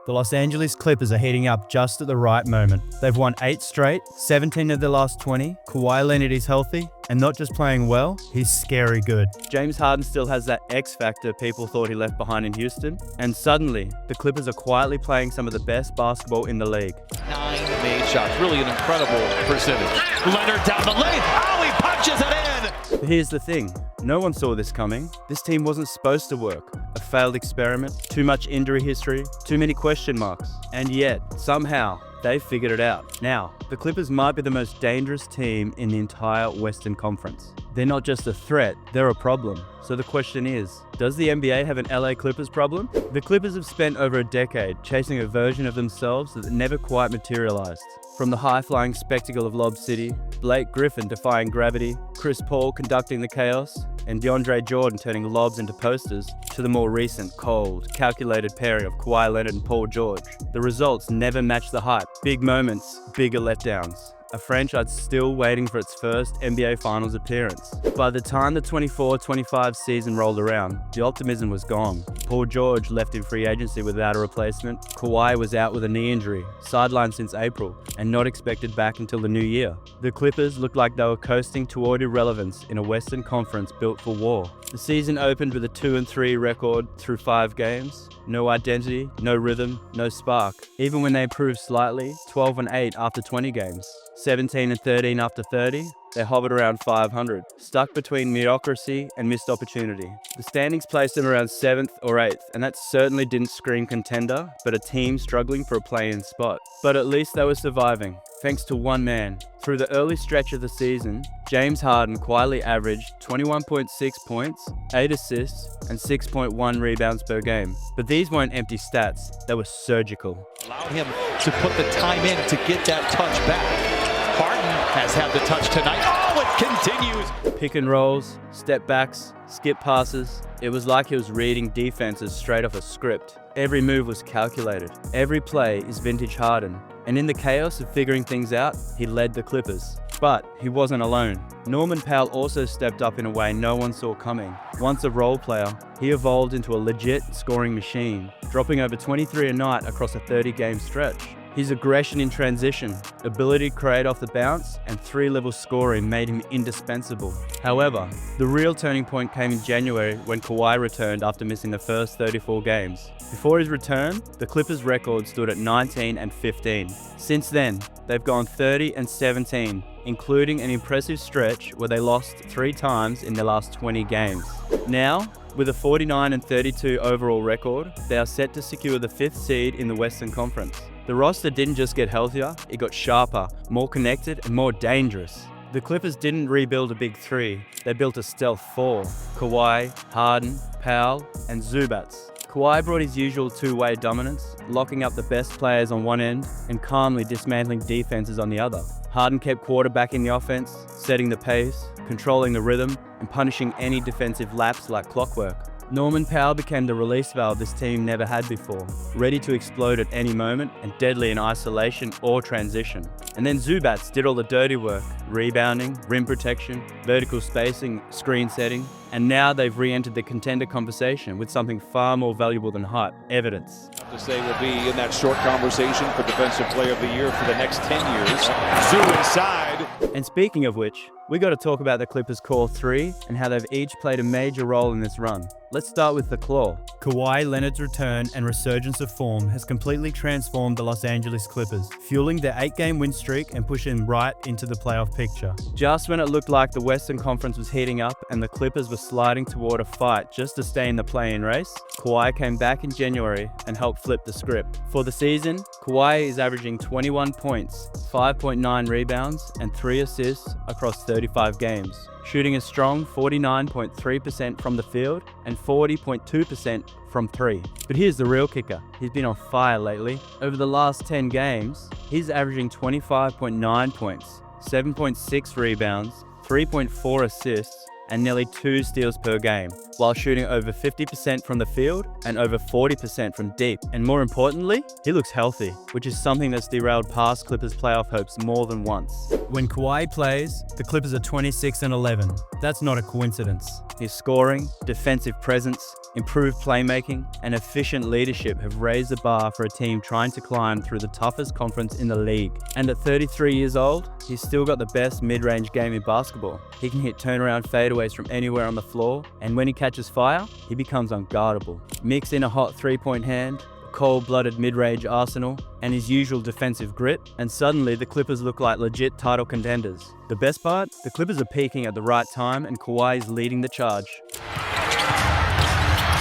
The Los Angeles Clippers are heating up just at the right moment. They've won 8 straight, 17 of their last 20. Kawhi Leonard is healthy, and not just playing well, he's scary good. James Harden still has that X factor people thought he left behind in Houston. And suddenly, the Clippers are quietly playing some of the best basketball in the league. 9 made shots, really an incredible percentage. Leonard down the lane, oh, he punches it in! But here's the thing, no one saw this coming. This team wasn't supposed to work. A failed experiment, too much injury history, too many question marks. And yet, somehow, they figured it out. Now, the Clippers might be the most dangerous team in the entire Western Conference. They're not just a threat, they're a problem. So the question is, does the NBA have an LA Clippers problem? The Clippers have spent over a decade chasing a version of themselves that never quite materialized. From the high-flying spectacle of Lob City, Blake Griffin defying gravity, Chris Paul conducting the chaos, and DeAndre Jordan turning lobs into posters, to the more recent, cold, calculated pairing of Kawhi Leonard and Paul George. The results never match the hype. Big moments, bigger letdowns. A franchise still waiting for its first NBA Finals appearance. By the time the 24-25 season rolled around, the optimism was gone. Paul George left in free agency without a replacement. Kawhi was out with a knee injury, sidelined since April, and not expected back until the new year. The Clippers looked like they were coasting toward irrelevance in a Western Conference built for war. The season opened with a 2-3 record through 5 games. No identity, no rhythm, no spark. Even when they improved slightly, 12-8 after 20 games. 17-13 after 30, they hovered around 500, stuck between mediocrity and missed opportunity. The standings placed them around 7th or 8th, and that certainly didn't scream contender, but a team struggling for a play-in spot. But at least they were surviving, thanks to one man. Through the early stretch of the season, James Harden quietly averaged 21.6 points, 8 assists, and 6.1 rebounds per game. But these weren't empty stats, they were surgical. Allow him to put the time in to get that touch back. Harden has had the touch tonight. Oh, it continues. Pick and rolls, step backs, skip passes. It was like he was reading defenses straight off a script. Every move was calculated. Every play is vintage Harden. And in the chaos of figuring things out, he led the Clippers. But he wasn't alone. Norman Powell also stepped up in a way no one saw coming. Once a role player, he evolved into a legit scoring machine, dropping over 23 a night across a 30-game stretch. His aggression in transition, ability to create off the bounce, and 3-level scoring made him indispensable. However, the real turning point came in January when Kawhi returned after missing the first 34 games. Before his return, the Clippers' record stood at 19-15. Since then, they've gone 30-17, including an impressive stretch where they lost 3 times in their last 20 games. Now, with a 49-32 overall record, they are set to secure the 5th seed in the Western Conference. The roster didn't just get healthier, it got sharper, more connected, and more dangerous. The Clippers didn't rebuild a big 3, they built a stealth 4. Kawhi, Harden, Powell, and Zubats. Kawhi brought his usual two-way dominance, locking up the best players on one end and calmly dismantling defenses on the other. Harden kept quarterbacking the offense, setting the pace, controlling the rhythm, and punishing any defensive lapse like clockwork. Norman Powell became the release valve this team never had before, ready to explode at any moment and deadly in isolation or transition. And then Zubats did all the dirty work, rebounding, rim protection, vertical spacing, screen setting, and now they've re-entered the contender conversation with something far more valuable than hype, evidence. To say will be in that short conversation for Defensive Player of the Year for the next 10 years. Zoo inside. And speaking of which, we got to talk about the Clippers' core 3 and how they've each played a major role in this run. Let's start with the claw. Kawhi Leonard's return and resurgence of form has completely transformed the Los Angeles Clippers, fueling their 8-game win streak and pushing them right into the playoff picture. Just when it looked like the Western Conference was heating up and the Clippers were sliding toward a fight just to stay in the play-in race, Kawhi came back in January and helped flip the script. For the season, Kawhi is averaging 21 points, 5.9 rebounds, and 3 assists across 35 games, shooting a strong 49.3% from the field and 40.2% from 3. But here's the real kicker. He's been on fire lately. Over the last 10 games, he's averaging 25.9 points, 7.6 rebounds, 3.4 assists, and nearly 2 steals per game, while shooting over 50% from the field and over 40% from deep. And more importantly, he looks healthy, which is something that's derailed past Clippers playoff hopes more than once. When Kawhi plays, the Clippers are 26-11. That's not a coincidence. His scoring, defensive presence, improved playmaking, and efficient leadership have raised the bar for a team trying to climb through the toughest conference in the league. And at 33 years old, he's still got the best mid-range game in basketball. He can hit turnaround fadeaways from anywhere on the floor, and when he catches fire, he becomes unguardable. Mix in a hot three-point hand, a cold-blooded mid-range arsenal, and his usual defensive grit, and suddenly the Clippers look like legit title contenders. The best part? The Clippers are peaking at the right time, and Kawhi is leading the charge.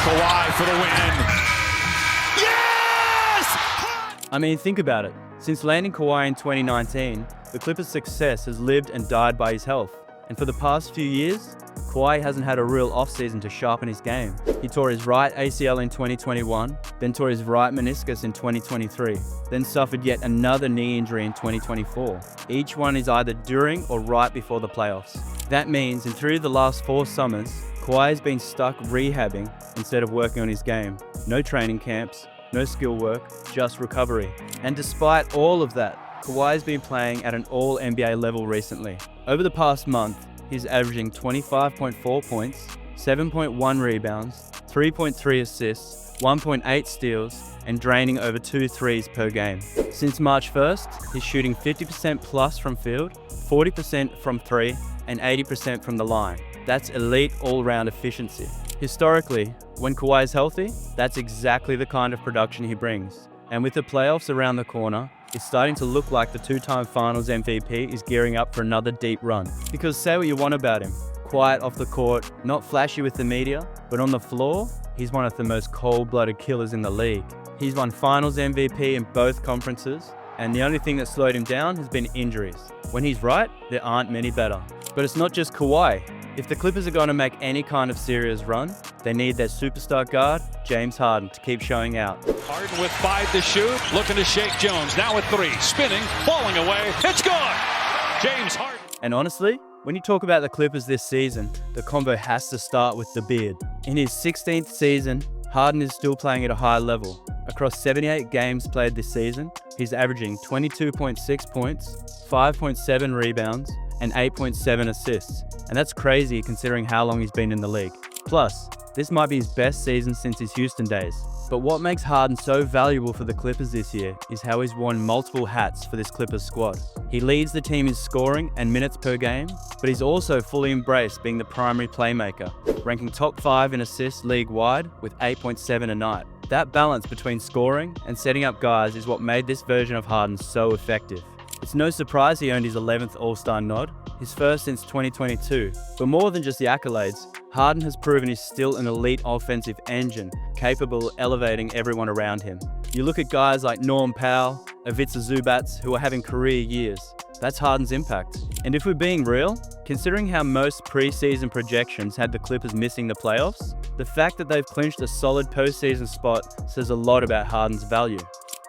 Kawhi for the win. Yes! I mean, think about it. Since landing Kawhi in 2019, the Clippers' success has lived and died by his health. And for the past few years, Kawhi hasn't had a real offseason to sharpen his game. He tore his right ACL in 2021, then tore his right meniscus in 2023, then suffered yet another knee injury in 2024. Each one is either during or right before the playoffs. That means in 3 of the last 4 summers, Kawhi has been stuck rehabbing instead of working on his game. No training camps, no skill work, just recovery. And despite all of that, Kawhi's been playing at an all-NBA level recently. Over the past month, he's averaging 25.4 points, 7.1 rebounds, 3.3 assists, 1.8 steals, and draining over 2 threes per game. Since March 1st, he's shooting 50% plus from field, 40% from 3, and 80% from the line. That's elite all-round efficiency. Historically, when Kawhi is healthy, that's exactly the kind of production he brings. And with the playoffs around the corner, it's starting to look like the 2-time Finals MVP is gearing up for another deep run. Because say what you want about him, quiet off the court, not flashy with the media, but on the floor, he's one of the most cold-blooded killers in the league. He's won Finals MVP in both conferences, and the only thing that slowed him down has been injuries. When he's right, there aren't many better. But it's not just Kawhi. If the Clippers are going to make any kind of serious run, they need their superstar guard, James Harden, to keep showing out. Harden with 5 to shoot, looking to shake Jones. Now with 3, spinning, falling away. It's gone! James Harden. And honestly, when you talk about the Clippers this season, the combo has to start with the beard. In his 16th season, Harden is still playing at a high level. Across 78 games played this season, he's averaging 22.6 points, 5.7 rebounds, and 8.7 assists. And that's crazy considering how long he's been in the league. Plus, this might be his best season since his Houston days. But what makes Harden so valuable for the Clippers this year is how he's worn multiple hats for this Clippers squad. He leads the team in scoring and minutes per game, but he's also fully embraced being the primary playmaker, ranking top 5 in assists league-wide with 8.7 a night. That balance between scoring and setting up guys is what made this version of Harden so effective. It's no surprise he earned his 11th All-Star nod, his first since 2022. But more than just the accolades, Harden has proven he's still an elite offensive engine, capable of elevating everyone around him. You look at guys like Powell, Ivica Zubats, who are having career years. That's Harden's impact. And if we're being real, considering how most preseason projections had the Clippers missing the playoffs, the fact that they've clinched a solid postseason spot says a lot about Harden's value.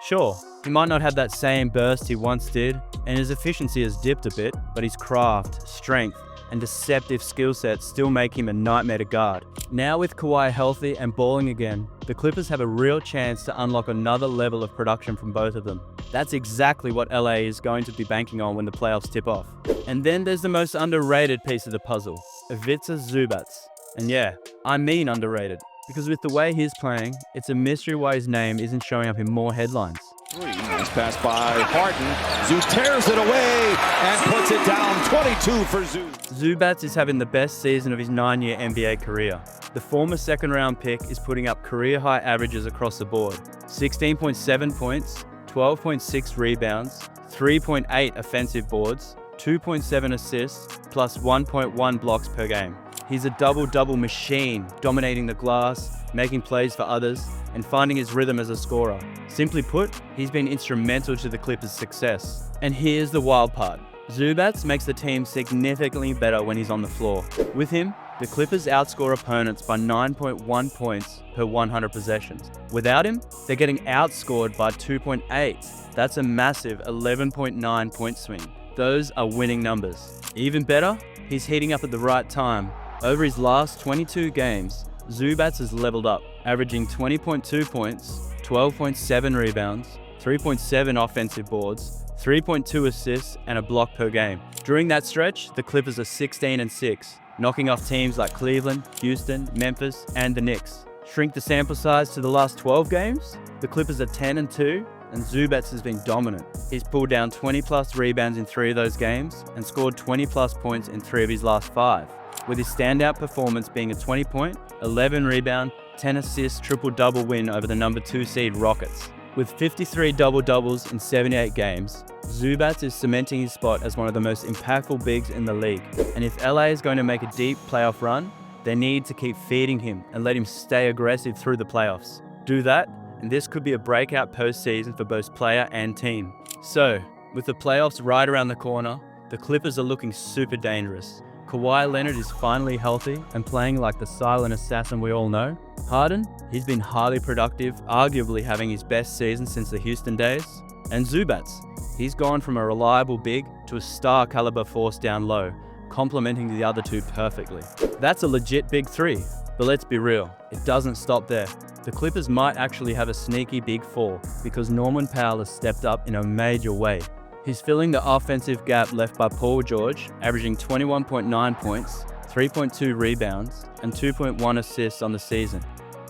Sure, he might not have that same burst he once did, and his efficiency has dipped a bit, but his craft, strength, and deceptive skill sets still make him a nightmare to guard. Now with Kawhi healthy and balling again, the Clippers have a real chance to unlock another level of production from both of them. That's exactly what LA is going to be banking on when the playoffs tip off. And then there's the most underrated piece of the puzzle, Ivica Zubats. And yeah, I mean underrated, because with the way he's playing, it's a mystery why his name isn't showing up in more headlines. Nice pass by Harden. Zoo tears it away and puts it down. 22 for Zoo. Zubats is having the best season of his 9-year NBA career. The former second-round pick is putting up career-high averages across the board. 16.7 points, 12.6 rebounds, 3.8 offensive boards, 2.7 assists, plus 1.1 blocks per game. He's a double-double machine, dominating the glass, making plays for others, and finding his rhythm as a scorer. Simply put, he's been instrumental to the Clippers' success. And here's the wild part. Zubats makes the team significantly better when he's on the floor. With him, the Clippers outscore opponents by 9.1 points per 100 possessions. Without him, they're getting outscored by 2.8. That's a massive 11.9 point swing. Those are winning numbers. Even better, he's heating up at the right time. Over his last 22 games, Zubats has leveled up, averaging 20.2 points, 12.7 rebounds, 3.7 offensive boards, 3.2 assists, and a block per game. During that stretch, the Clippers are 16-6, knocking off teams like Cleveland, Houston, Memphis, and the Knicks. Shrink the sample size to the last 12 games, the Clippers are 10-2, and Zubats has been dominant. He's pulled down 20-plus rebounds in 3 of those games and scored 20-plus points in 3 of his last 5, with his standout performance being a 20-point, 11-rebound, 10-assist triple-double win over the number 2 seed Rockets. With 53 double-doubles in 78 games, Zubats is cementing his spot as one of the most impactful bigs in the league. And if LA is going to make a deep playoff run, they need to keep feeding him and let him stay aggressive through the playoffs. Do that, and this could be a breakout postseason for both player and team. So, with the playoffs right around the corner, the Clippers are looking super dangerous. Kawhi Leonard is finally healthy and playing like the silent assassin we all know. Harden, he's been highly productive, arguably having his best season since the Houston days. And Zubats, he's gone from a reliable big to a star caliber force down low, complementing the other two perfectly. That's a legit big 3, but let's be real, it doesn't stop there. The Clippers might actually have a sneaky big 4 because Norman Powell has stepped up in a major way. He's filling the offensive gap left by Paul George, averaging 21.9 points, 3.2 rebounds, and 2.1 assists on the season,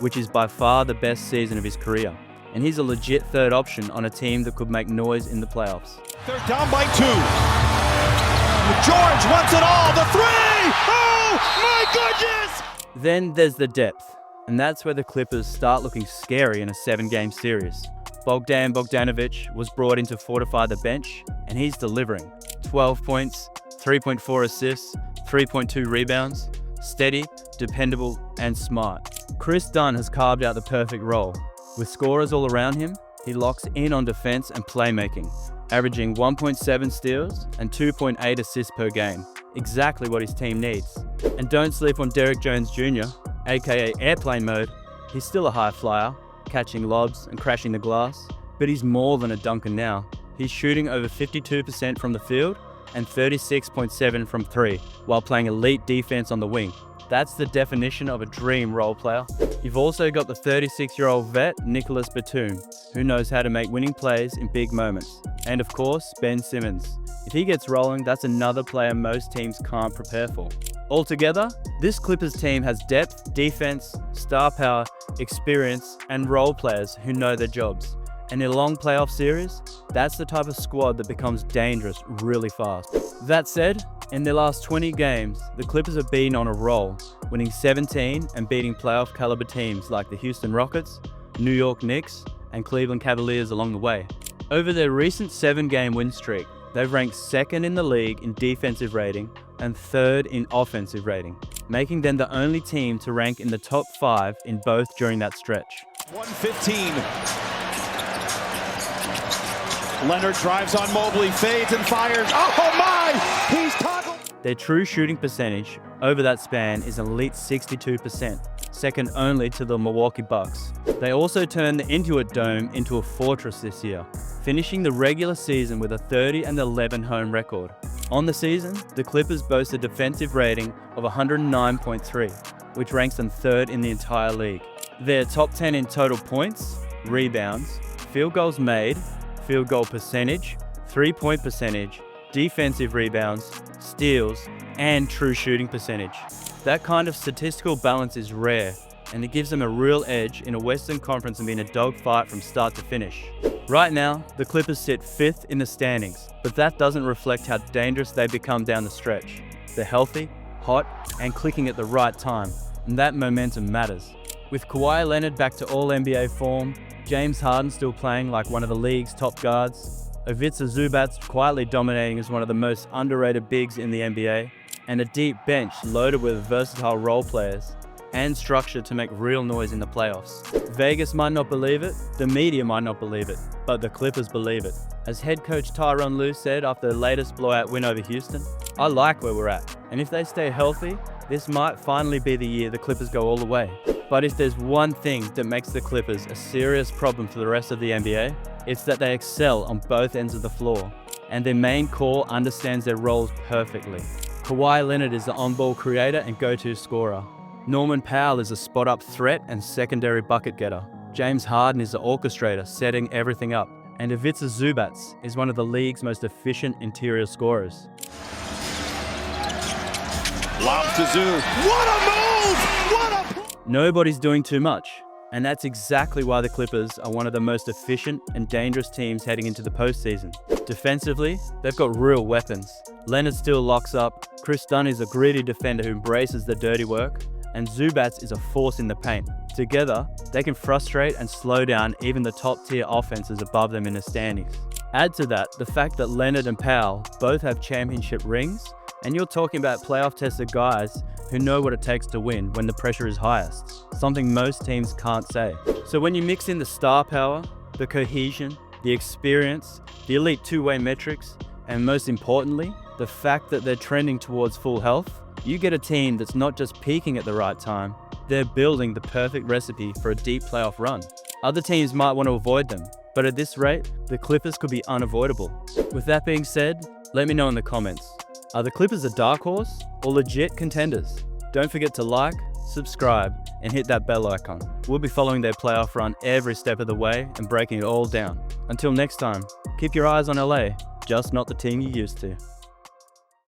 which is by far the best season of his career. And he's a legit third option on a team that could make noise in the playoffs. They're down by 2. George wants it all. The 3! Oh, my goodness! Then there's the depth, and that's where the Clippers start looking scary in a 7-game series. Bogdan Bogdanovic was brought in to fortify the bench, and he's delivering. 12 points, 3.4 assists, 3.2 rebounds, steady, dependable, and smart. Chris Dunn has carved out the perfect role. With scorers all around him, he locks in on defense and playmaking, averaging 1.7 steals and 2.8 assists per game, exactly what his team needs. And don't sleep on Derrick Jones Jr., aka Airplane Mode. He's still a high flyer, catching lobs and crashing the glass, but he's more than a dunker now. He's shooting over 52% from the field and 36.7% from 3, while playing elite defense on the wing. That's the definition of a dream role player. You've also got the 36-year-old vet Nicholas Batum, who knows how to make winning plays in big moments. And of course, Ben Simmons. If he gets rolling, that's another player most teams can't prepare for. Altogether, this Clippers team has depth, defense, star power, experience, and role players who know their jobs. And in a long playoff series, that's the type of squad that becomes dangerous really fast. That said, in their last 20 games, the Clippers have been on a roll, winning 17 and beating playoff caliber teams like the Houston Rockets, New York Knicks, and Cleveland Cavaliers along the way. Over their recent 7-game win streak, they've ranked 2nd in the league in defensive rating and 3rd in offensive rating, making them the only team to rank in the top 5 in both during that stretch. 115. Leonard drives on Mobley, fades and fires. Oh my! He's toggled. Their true shooting percentage over that span is an elite 62%, second only to the Milwaukee Bucks. They also turned the Intuit Dome into a fortress this year, finishing the regular season with a 30-11 home record. On the season, the Clippers boast a defensive rating of 109.3, which ranks them 3rd in the entire league. They're top 10 in total points, rebounds, field goals made, field goal percentage, 3-point percentage, defensive rebounds, steals, and true shooting percentage. That kind of statistical balance is rare, and it gives them a real edge in a Western Conference and being a dogfight from start to finish. Right now, the Clippers sit 5th in the standings, but that doesn't reflect how dangerous they become down the stretch. They're healthy, hot, and clicking at the right time, and that momentum matters. With Kawhi Leonard back to All-NBA form, James Harden still playing like one of the league's top guards, Ivica Zubats quietly dominating as one of the most underrated bigs in the NBA, and a deep bench loaded with versatile role players and structure to make real noise in the playoffs. Vegas might not believe it, the media might not believe it, but the Clippers believe it. As head coach Tyronn Lue said after the latest blowout win over Houston, "I like where we're at, and if they stay healthy, this might finally be the year the Clippers go all the way." But if there's one thing that makes the Clippers a serious problem for the rest of the NBA, it's that they excel on both ends of the floor, and their main core understands their roles perfectly. Kawhi Leonard is the on-ball creator and go-to scorer. Norman Powell is a spot-up threat and secondary bucket getter. James Harden is the orchestrator, setting everything up. And Ivica Zubats is one of the league's most efficient interior scorers. Lob to Zoo. What a move! Nobody's doing too much. And that's exactly why the Clippers are one of the most efficient and dangerous teams heading into the postseason. Defensively, they've got real weapons. Leonard still locks up, Chris Dunn is a gritty defender who embraces the dirty work, and Zubats is a force in the paint. Together, they can frustrate and slow down even the top-tier offenses above them in the standings. Add to that the fact that Leonard and Powell both have championship rings, and you're talking about playoff-tested guys who know what it takes to win when the pressure is highest, something most teams can't say. So when you mix in the star power, the cohesion, the experience, the elite two-way metrics, and most importantly, the fact that they're trending towards full health, you get a team that's not just peaking at the right time, they're building the perfect recipe for a deep playoff run. Other teams might want to avoid them, but at this rate, the Clippers could be unavoidable. With that being said, let me know in the comments. Are the Clippers a dark horse or legit contenders? Don't forget to like, subscribe, and hit that bell icon. We'll be following their playoff run every step of the way and breaking it all down. Until next time, keep your eyes on LA, just not the team you used to.